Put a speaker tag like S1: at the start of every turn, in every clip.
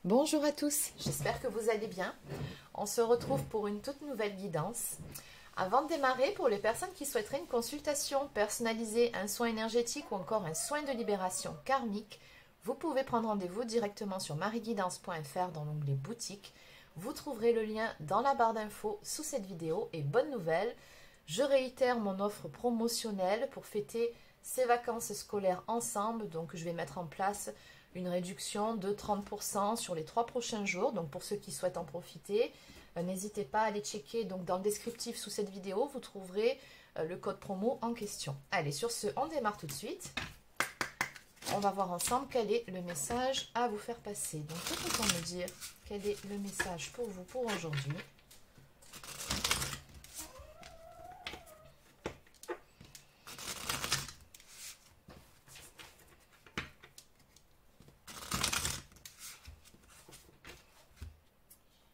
S1: Bonjour à tous, j'espère que vous allez bien. On se retrouve pour une toute nouvelle guidance. Avant de démarrer, pour les personnes qui souhaiteraient une consultation personnalisée, un soin énergétique ou encore un soin de libération karmique, vous pouvez prendre rendez-vous directement sur marieguidance.fr dans l'onglet boutique. Vous trouverez le lien dans la barre d'infos sous cette vidéo. Et bonne nouvelle, je réitère mon offre promotionnelle pour fêter ces vacances scolaires ensemble. Donc je vais mettre en place une réduction de 30% sur les 3 prochains jours. Donc pour ceux qui souhaitent en profiter, n'hésitez pas à aller checker. Donc dans le descriptif sous cette vidéo, vous trouverez le code promo en question. Allez, sur ce, on démarre tout de suite. On va voir ensemble quel est le message à vous faire passer. Donc tout autant me dire quel est le message pour vous pour aujourd'hui.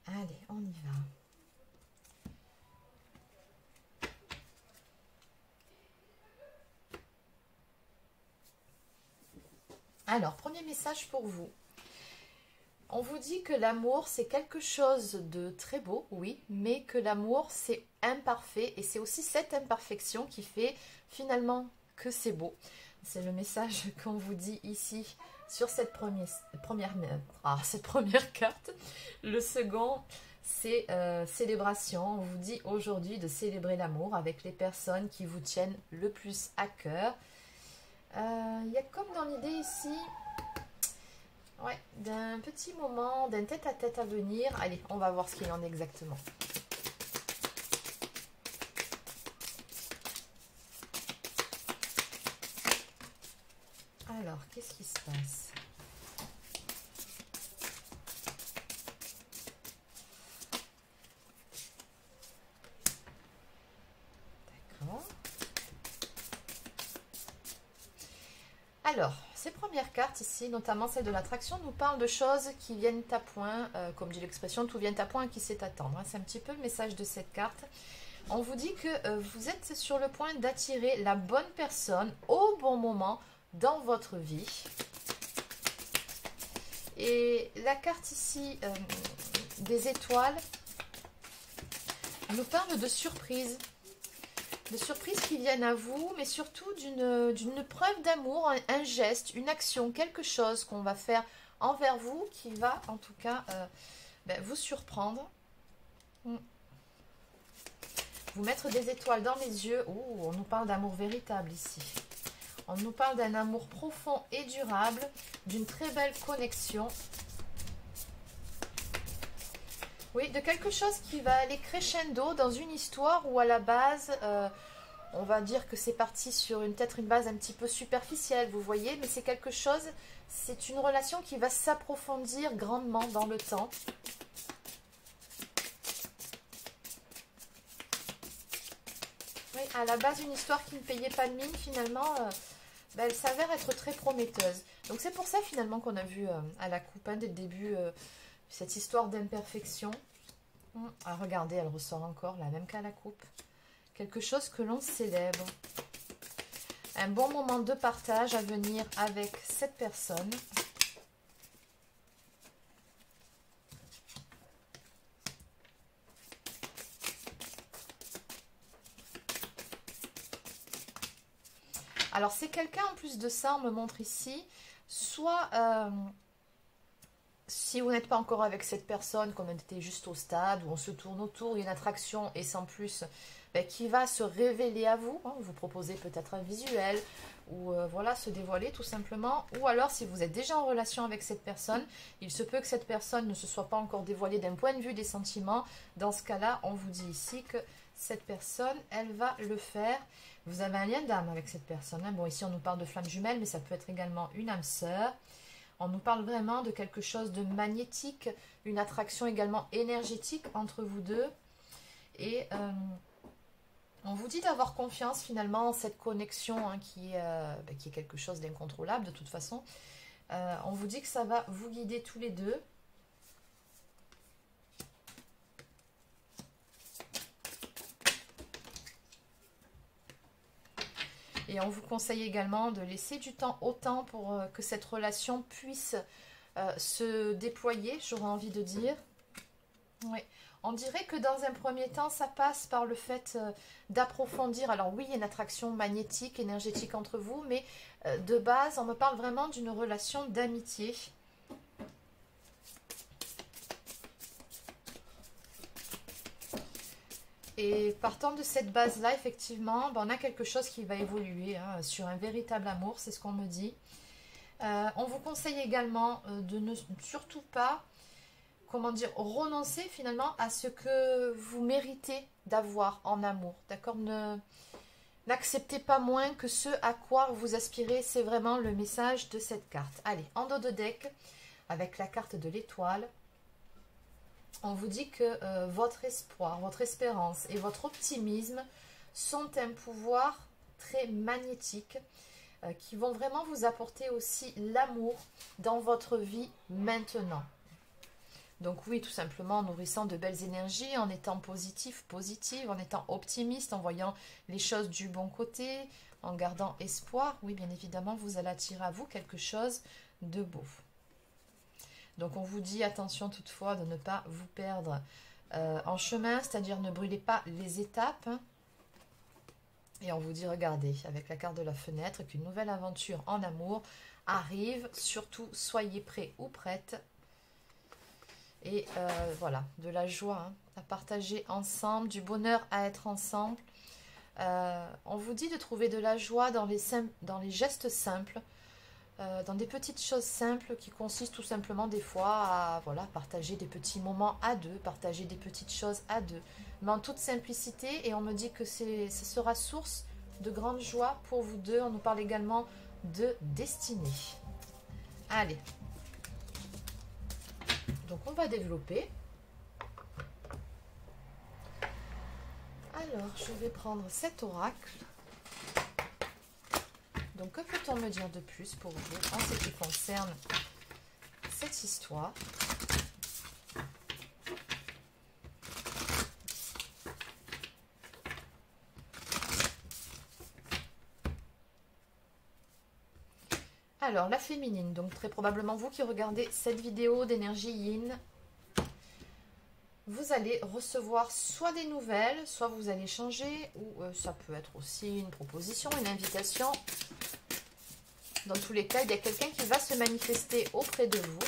S1: Allez, on y va. Alors, premier message pour vous. On vous dit que l'amour, c'est quelque chose de très beau, oui, mais que l'amour, c'est imparfait. Et c'est aussi cette imperfection qui fait finalement que c'est beau. C'est le message qu'on vous dit ici sur cette cette première carte. Le second, c'est célébration. On vous dit aujourd'hui de célébrer l'amour avec les personnes qui vous tiennent le plus à cœur. Il y a comme dans l'idée ici, ouais, d'un petit moment, d'un tête-à-tête à venir. Allez, on va voir ce qu'il en est exactement. Alors, qu'est-ce qui se passe? D'accord. Alors, ces premières cartes ici, notamment celle de l'attraction, nous parlent de choses qui viennent à point, comme dit l'expression, tout vient à point et qui sait attendre. C'est un petit peu le message de cette carte. On vous dit que vous êtes sur le point d'attirer la bonne personne au bon moment dans votre vie. Et la carte ici des étoiles nous parle de surprises. De surprises qui viennent à vous, mais surtout d'une preuve d'amour, un geste, une action, quelque chose qu'on va faire envers vous qui va en tout cas vous surprendre. Vous mettre des étoiles dans les yeux. Ouh, on nous parle d'amour véritable ici. On nous parle d'un amour profond et durable, d'une très belle connexion. Oui, de quelque chose qui va aller crescendo dans une histoire où à la base, on va dire que c'est parti sur peut-être une base un petit peu superficielle, vous voyez, mais c'est quelque chose, c'est une relation qui va s'approfondir grandement dans le temps. Oui, à la base, une histoire qui ne payait pas de mine, finalement, elle s'avère être très prometteuse. Donc c'est pour ça finalement qu'on a vu à la coupe, dès le début, cette histoire d'imperfection. Ah, regardez, elle ressort encore, la même qu'à la coupe. Quelque chose que l'on célèbre. Un bon moment de partage à venir avec cette personne. Alors, c'est quelqu'un, en plus de ça, on me montre ici, soit... si vous n'êtes pas encore avec cette personne, qu'on était juste au stade où on se tourne autour, il y a une attraction et sans plus qui va se révéler à vous, vous proposez peut-être un visuel ou voilà, se dévoiler tout simplement. Ou alors si vous êtes déjà en relation avec cette personne, il se peut que cette personne ne se soit pas encore dévoilée d'un point de vue des sentiments. Dans ce cas-là, on vous dit ici que cette personne, elle va le faire. Vous avez un lien d'âme avec cette personne. Bon, ici on nous parle de flamme jumelle, mais ça peut être également une âme sœur. On nous parle vraiment de quelque chose de magnétique, une attraction également énergétique entre vous deux. Et on vous dit d'avoir confiance finalement en cette connexion qui est quelque chose d'incontrôlable de toute façon. On vous dit que ça va vous guider tous les deux. Et on vous conseille également de laisser du temps au temps pour que cette relation puisse se déployer, j'aurais envie de dire. Oui. On dirait que dans un premier temps, ça passe par le fait d'approfondir. Alors oui, il y a une attraction magnétique, énergétique entre vous, mais de base, on me parle vraiment d'une relation d'amitié. Et partant de cette base-là, effectivement, ben, on a quelque chose qui va évoluer hein, sur un véritable amour, c'est ce qu'on me dit. On vous conseille également de ne surtout pas, comment dire, renoncer finalement à ce que vous méritez d'avoir en amour. D'accord? N'acceptez pas moins que ce à quoi vous aspirez. C'est vraiment le message de cette carte. Allez, en dos de deck, avec la carte de l'étoile, on vous dit que votre espoir, votre espérance et votre optimisme sont un pouvoir très magnétique qui vont vraiment vous apporter aussi l'amour dans votre vie maintenant. Donc oui, tout simplement en nourrissant de belles énergies, en étant positif, positive, en étant optimiste, en voyant les choses du bon côté, en gardant espoir. Oui, bien évidemment, vous allez attirer à vous quelque chose de beau. Donc on vous dit attention toutefois de ne pas vous perdre en chemin, c'est-à-dire ne brûlez pas les étapes. Et on vous dit, regardez, avec la carte de la fenêtre, qu'une nouvelle aventure en amour arrive. Surtout, soyez prêts ou prêtes. Et voilà, de la joie hein, à partager ensemble, du bonheur à être ensemble. On vous dit de trouver de la joie dans les gestes simples, dans des petites choses simples qui consistent tout simplement des fois à voilà, partager des petits moments à deux, partager des petites choses à deux, mais en toute simplicité. Et on me dit que ce sera source de grande joie pour vous deux. On nous parle également de destinée. Allez. Donc on va développer. Alors, je vais prendre cet oracle. Donc, que peut-on me dire de plus pour vous en ce qui concerne cette histoire? Alors, la féminine, donc très probablement vous qui regardez cette vidéo d'énergie yin, vous allez recevoir soit des nouvelles, soit vous allez changer, ou ça peut être aussi une proposition, une invitation. Dans tous les cas, il y a quelqu'un qui va se manifester auprès de vous.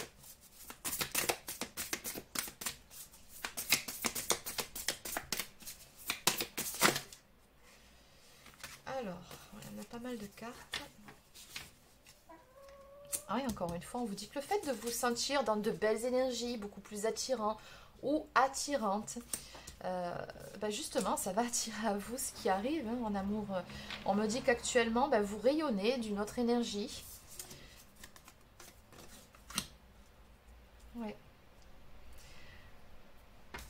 S1: Alors, on a pas mal de cartes. Ah, et encore une fois, on vous dit que le fait de vous sentir dans de belles énergies, beaucoup plus attirant ou attirante, justement, ça va attirer à vous ce qui arrive hein, en amour. On me dit qu'actuellement, vous rayonnez d'une autre énergie. Ouais.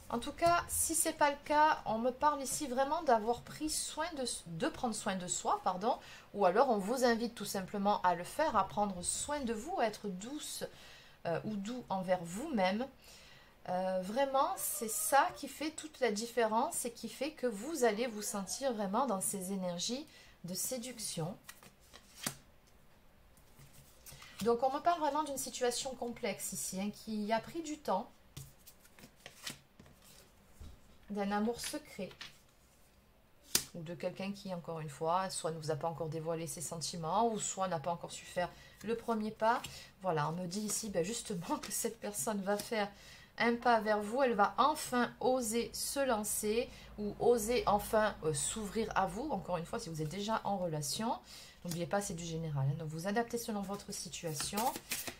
S1: En tout cas, si ce n'est pas le cas, on me parle ici vraiment d'avoir pris soin de prendre soin de soi, pardon, ou alors on vous invite tout simplement à le faire, à prendre soin de vous, à être douce ou doux envers vous-même. Vraiment, c'est ça qui fait toute la différence et qui fait que vous allez vous sentir vraiment dans ces énergies de séduction. Donc, on me parle vraiment d'une situation complexe ici, hein, qui a pris du temps, d'un amour secret, ou de quelqu'un qui, encore une fois, soit ne vous a pas encore dévoilé ses sentiments, ou soit n'a pas encore su faire le premier pas. Voilà, on me dit ici justement que cette personne va faire un pas vers vous, elle va enfin oser se lancer, ou oser enfin s'ouvrir à vous, encore une fois, si vous êtes déjà en relation. N'oubliez pas, c'est du général, hein, donc vous adaptez selon votre situation.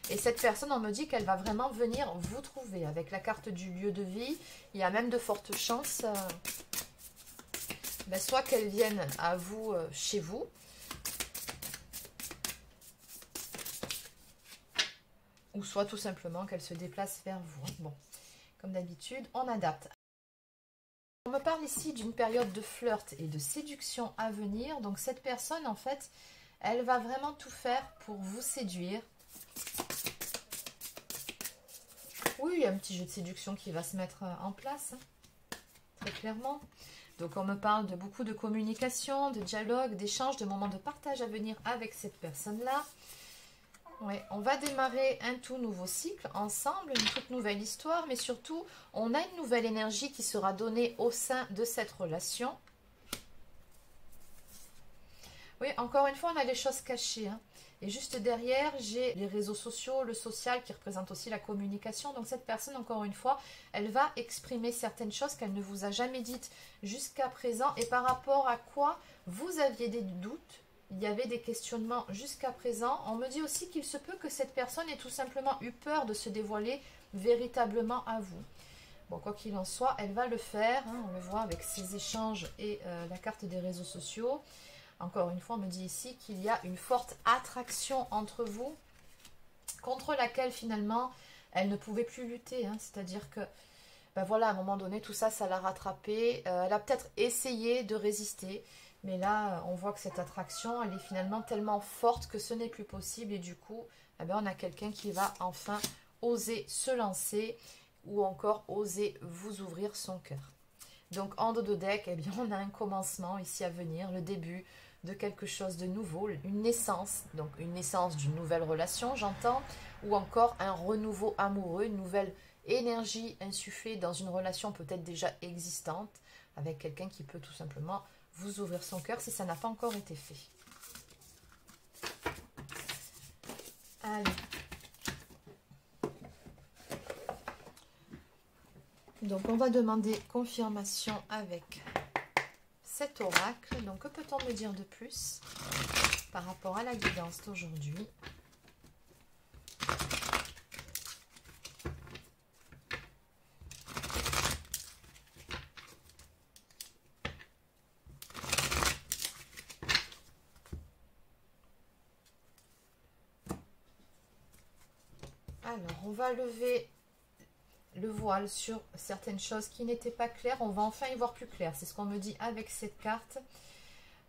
S1: Et cette personne, on me dit qu'elle va vraiment venir vous trouver. Avec la carte du lieu de vie, il y a même de fortes chances, soit qu'elle vienne à vous, chez vous, ou soit tout simplement qu'elle se déplace vers vous. Bon, comme d'habitude, on adapte. On me parle ici d'une période de flirt et de séduction à venir. Donc cette personne, en fait, elle va vraiment tout faire pour vous séduire. Oui, il y a un petit jeu de séduction qui va se mettre en place, hein, très clairement. Donc on me parle de beaucoup de communication, de dialogue, d'échange, de moments de partage à venir avec cette personne-là. Ouais, on va démarrer un tout nouveau cycle ensemble, une toute nouvelle histoire, mais surtout, on a une nouvelle énergie qui sera donnée au sein de cette relation. Oui, encore une fois, on a les choses cachées, hein. Et juste derrière, j'ai les réseaux sociaux, le social qui représente aussi la communication. Donc cette personne, encore une fois, elle va exprimer certaines choses qu'elle ne vous a jamais dites jusqu'à présent et par rapport à quoi vous aviez des doutes, il y avait des questionnements jusqu'à présent. On me dit aussi qu'il se peut que cette personne ait tout simplement eu peur de se dévoiler véritablement à vous. Bon, quoi qu'il en soit, elle va le faire, hein, on le voit avec ses échanges et la carte des réseaux sociaux. Encore une fois, on me dit ici qu'il y a une forte attraction entre vous contre laquelle finalement elle ne pouvait plus lutter, hein. C'est-à-dire que ben voilà, à un moment donné, tout ça, ça l'a rattrapée. Elle a peut-être essayé de résister, mais là, on voit que cette attraction, elle est finalement tellement forte que ce n'est plus possible. Et du coup, eh ben, on a quelqu'un qui va enfin oser se lancer ou encore oser vous ouvrir son cœur. Donc, en dos de deck, eh bien, on a un commencement ici à venir, le début de quelque chose de nouveau, une naissance, donc une naissance d'une nouvelle relation, j'entends, ou encore un renouveau amoureux, une nouvelle énergie insufflée dans une relation peut-être déjà existante, avec quelqu'un qui peut tout simplement vous ouvrir son cœur si ça n'a pas encore été fait. Allez. Donc on va demander confirmation avec cet oracle. Donc que peut-on me dire de plus par rapport à la guidance d'aujourd'hui? Alors, on va lever le voile sur certaines choses qui n'étaient pas claires. On va enfin y voir plus clair. C'est ce qu'on me dit avec cette carte.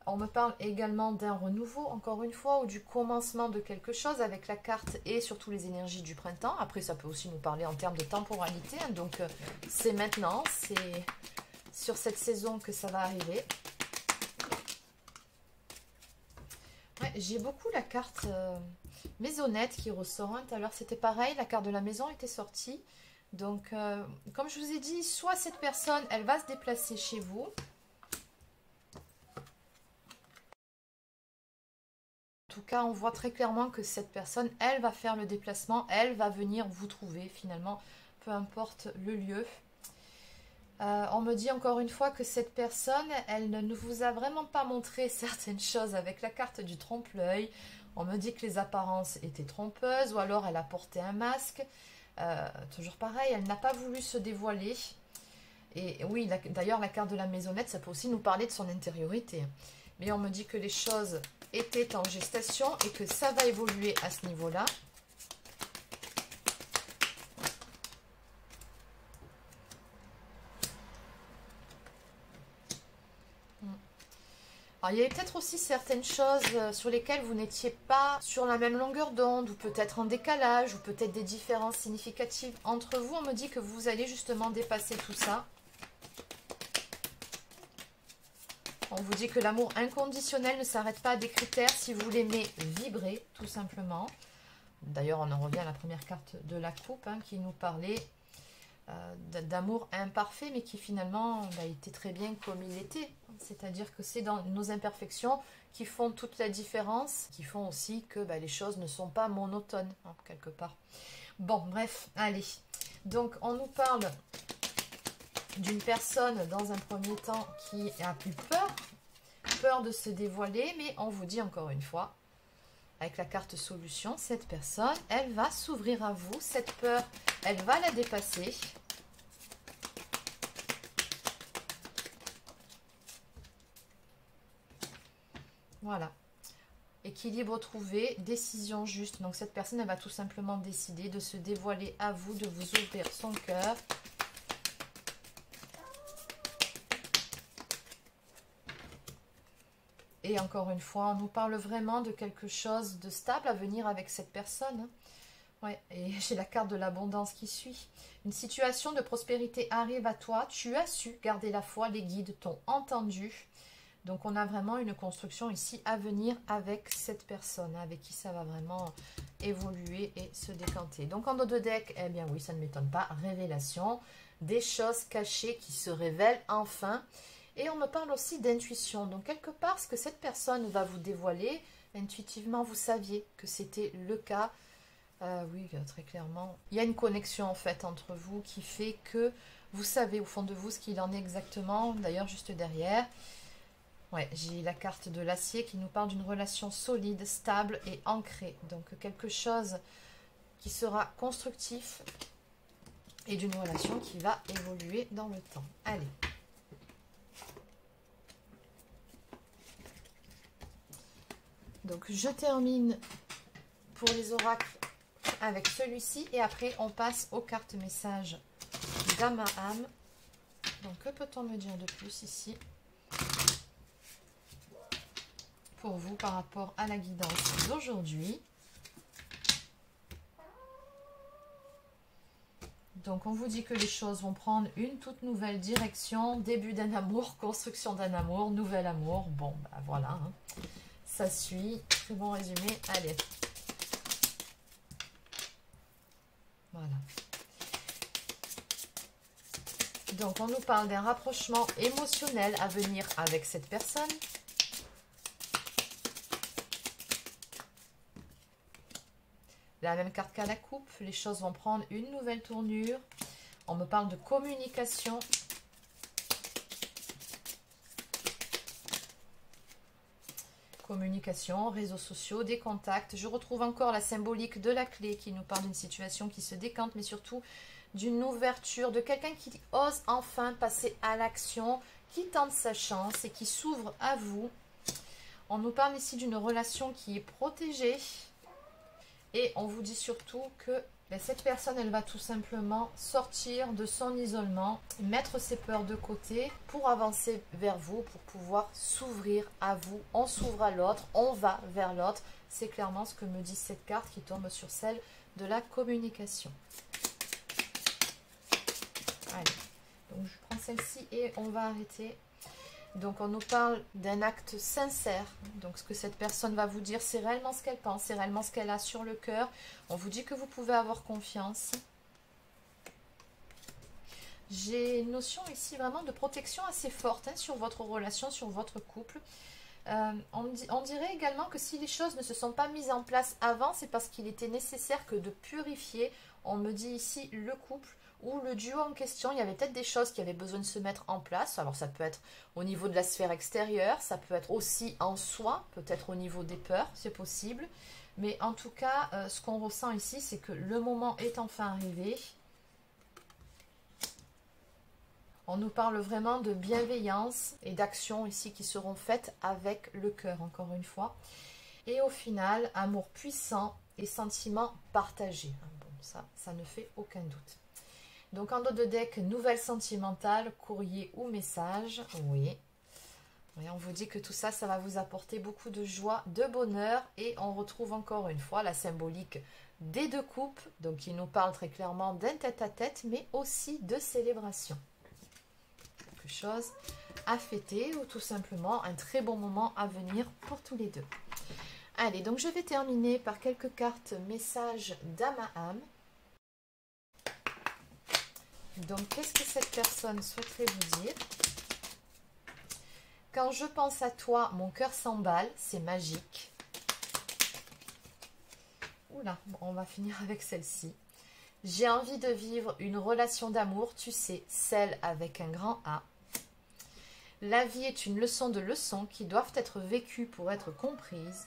S1: On me parle également d'un renouveau, encore une fois, ou du commencement de quelque chose avec la carte et surtout les énergies du printemps. Après, ça peut aussi nous parler en termes de temporalité, hein. Donc, c'est maintenant, c'est sur cette saison que ça va arriver. Ouais, j'ai beaucoup la carte maisonnette qui ressort, hein. Tout à l'heure, c'était pareil, la carte de la maison était sortie. Donc, comme je vous ai dit, soit cette personne, elle va se déplacer chez vous. En tout cas, on voit très clairement que cette personne, elle va faire le déplacement, elle va venir vous trouver finalement, peu importe le lieu. On me dit encore une fois que cette personne, elle ne vous a vraiment pas montré certaines choses avec la carte du trompe-l'œil. On me dit que les apparences étaient trompeuses ou alors elle a porté un masque. Toujours pareil, elle n'a pas voulu se dévoiler. Et oui, d'ailleurs, la carte de la maisonnette, ça peut aussi nous parler de son intériorité. Mais on me dit que les choses étaient en gestation et que ça va évoluer à ce niveau-là. Alors, il y avait peut-être aussi certaines choses sur lesquelles vous n'étiez pas sur la même longueur d'onde, ou peut-être en décalage, ou peut-être des différences significatives entre vous. On me dit que vous allez justement dépasser tout ça. On vous dit que l'amour inconditionnel ne s'arrête pas à des critères si vous l'aimez vibrer, tout simplement. D'ailleurs, on en revient à la première carte de la coupe, hein, qui nous parlait d'amour imparfait, mais qui finalement était très bien comme il était. C'est-à-dire que c'est dans nos imperfections qui font toute la différence, qui font aussi que les choses ne sont pas monotones, hein, quelque part. Bon, bref, allez. Donc, on nous parle d'une personne, dans un premier temps, qui a eu peur de se dévoiler, mais on vous dit encore une fois, avec la carte solution, cette personne, elle va s'ouvrir à vous, cette peur, elle va la dépasser. Voilà. Équilibre trouvé, décision juste. Donc cette personne, elle va tout simplement décider de se dévoiler à vous, de vous ouvrir son cœur. Et encore une fois, on nous parle vraiment de quelque chose de stable à venir avec cette personne. Ouais, et j'ai la carte de l'abondance qui suit. Une situation de prospérité arrive à toi. Tu as su garder la foi, les guides t'ont entendu. Donc, on a vraiment une construction ici à venir avec cette personne, avec qui ça va vraiment évoluer et se décanter. Donc, en dos de deck, eh bien oui, ça ne m'étonne pas, révélation, des choses cachées qui se révèlent enfin. Et on me parle aussi d'intuition. Donc, quelque part, ce que cette personne va vous dévoiler, intuitivement, vous saviez que c'était le cas. Oui, très clairement. Il y a une connexion, en fait, entre vous qui fait que vous savez au fond de vous ce qu'il en est exactement. D'ailleurs, juste derrière, ouais, j'ai la carte de l'acier qui nous parle d'une relation solide, stable et ancrée. Donc, quelque chose qui sera constructif et d'une relation qui va évoluer dans le temps. Allez. Donc, je termine pour les oracles avec celui-ci. Et après, on passe aux cartes messages d'âme à âme. Donc, que peut-on me dire de plus ici pour vous par rapport à la guidance d'aujourd'hui? Donc, on vous dit que les choses vont prendre une toute nouvelle direction. Début d'un amour, construction d'un amour, nouvel amour. Bon, ben voilà. Hein. Ça suit. Très bon résumé. Allez. Voilà. Donc, on nous parle d'un rapprochement émotionnel à venir avec cette personne. La même carte qu'à la coupe, les choses vont prendre une nouvelle tournure. On me parle de communication. Communication, réseaux sociaux, des contacts. Je retrouve encore la symbolique de la clé qui nous parle d'une situation qui se décante, mais surtout d'une ouverture, de quelqu'un qui ose enfin passer à l'action, qui tente sa chance et qui s'ouvre à vous. On nous parle ici d'une relation qui est protégée. Et on vous dit surtout que cette personne, elle va tout simplement sortir de son isolement, mettre ses peurs de côté pour avancer vers vous, pour pouvoir s'ouvrir à vous. On s'ouvre à l'autre, on va vers l'autre. C'est clairement ce que me dit cette carte qui tombe sur celle de la communication. Allez, donc je prends celle-ci et on va arrêter. Donc, on nous parle d'un acte sincère. Donc, ce que cette personne va vous dire, c'est réellement ce qu'elle pense, c'est réellement ce qu'elle a sur le cœur. On vous dit que vous pouvez avoir confiance. J'ai une notion ici vraiment de protection assez forte hein, sur votre relation, sur votre couple. On dirait également que si les choses ne se sont pas mises en place avant, c'est parce qu'il était nécessaire que de purifier. On me dit ici le couple ou le duo en question, il y avait peut-être des choses qui avaient besoin de se mettre en place. Alors ça peut être au niveau de la sphère extérieure, ça peut être aussi en soi, peut-être au niveau des peurs, c'est possible. Mais en tout cas, ce qu'on ressent ici, c'est que le moment est enfin arrivé. On nous parle vraiment de bienveillance et d'actions ici qui seront faites avec le cœur, encore une fois. Et au final, amour puissant et sentiments partagés. Bon, ça ne fait aucun doute. Donc en dos de deck, nouvelle sentimentale, courrier ou message. Oui. Oui, on vous dit que tout ça, ça va vous apporter beaucoup de joie, de bonheur. Et on retrouve encore une fois la symbolique des deux coupes. Donc il nous parle très clairement d'un tête-à-tête, mais aussi de célébration. Quelque chose à fêter ou tout simplement un très bon moment à venir pour tous les deux. Allez, donc je vais terminer par quelques cartes messages d'âme à âme. Donc, qu'est-ce que cette personne souhaiterait vous dire? Quand je pense à toi, mon cœur s'emballe, c'est magique. Oula, bon, on va finir avec celle-ci. J'ai envie de vivre une relation d'amour, tu sais, celle avec un grand A. La vie est une leçon de leçons qui doivent être vécues pour être comprises.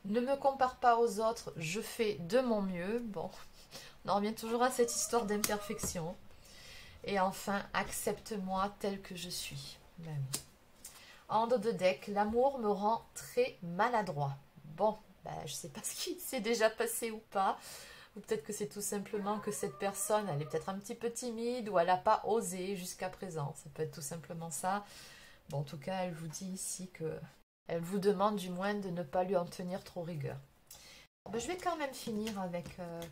S1: Ne me compare pas aux autres, je fais de mon mieux. Bon, on en revient toujours à cette histoire d'imperfection. Et enfin, accepte-moi tel que je suis. Ben oui. En dos de deck, l'amour me rend très maladroit. Bon, ben, je ne sais pas ce qui s'est déjà passé ou pas. Ou peut-être que c'est tout simplement que cette personne, elle est peut-être un petit peu timide ou elle n'a pas osé jusqu'à présent. Ça peut être tout simplement ça. Bon, en tout cas, elle vous dit ici que... Elle vous demande du moins de ne pas lui en tenir trop rigueur. Ben, je vais quand même finir avec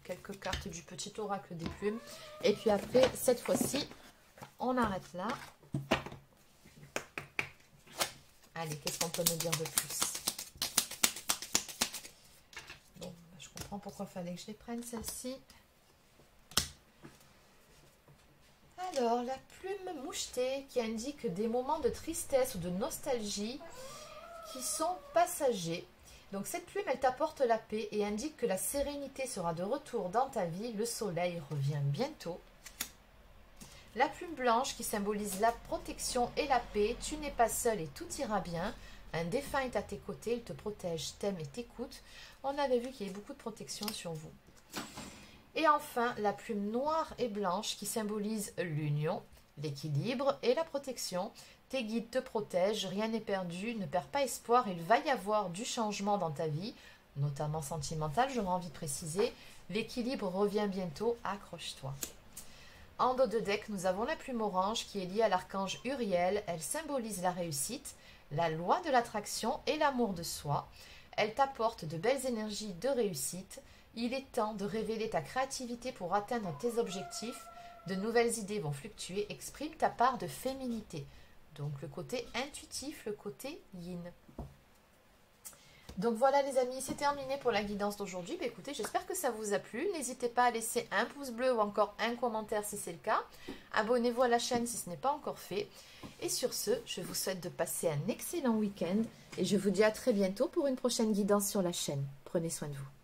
S1: quelques cartes du petit oracle des plumes. Et puis après, cette fois-ci, on arrête là. Allez, qu'est-ce qu'on peut me dire de plus? Bon, je comprends pourquoi il fallait que je les prenne, celle-ci. Alors, la plume mouchetée qui indique des moments de tristesse ou de nostalgie qui sont passagers. Donc cette plume, elle t'apporte la paix et indique que la sérénité sera de retour dans ta vie. Le soleil revient bientôt. La plume blanche qui symbolise la protection et la paix. Tu n'es pas seul et tout ira bien. Un défunt est à tes côtés, il te protège, t'aime et t'écoute. On avait vu qu'il y avait beaucoup de protection sur vous. Et enfin, la plume noire et blanche qui symbolise l'union, l'équilibre et la protection. Tes guides te protègent, rien n'est perdu, ne perds pas espoir, il va y avoir du changement dans ta vie, notamment sentimental, j'aurais envie de préciser. L'équilibre revient bientôt, accroche-toi. En dos de deck, nous avons la plume orange qui est liée à l'archange Uriel. Elle symbolise la réussite, la loi de l'attraction et l'amour de soi. Elle t'apporte de belles énergies de réussite. Il est temps de révéler ta créativité pour atteindre tes objectifs. De nouvelles idées vont fluctuer. Exprime ta part de féminité. Donc le côté intuitif, le côté yin. Donc voilà les amis, c'est terminé pour la guidance d'aujourd'hui. Écoutez, j'espère que ça vous a plu. N'hésitez pas à laisser un pouce bleu ou encore un commentaire si c'est le cas. Abonnez-vous à la chaîne si ce n'est pas encore fait. Et sur ce, je vous souhaite de passer un excellent week-end. Et je vous dis à très bientôt pour une prochaine guidance sur la chaîne. Prenez soin de vous.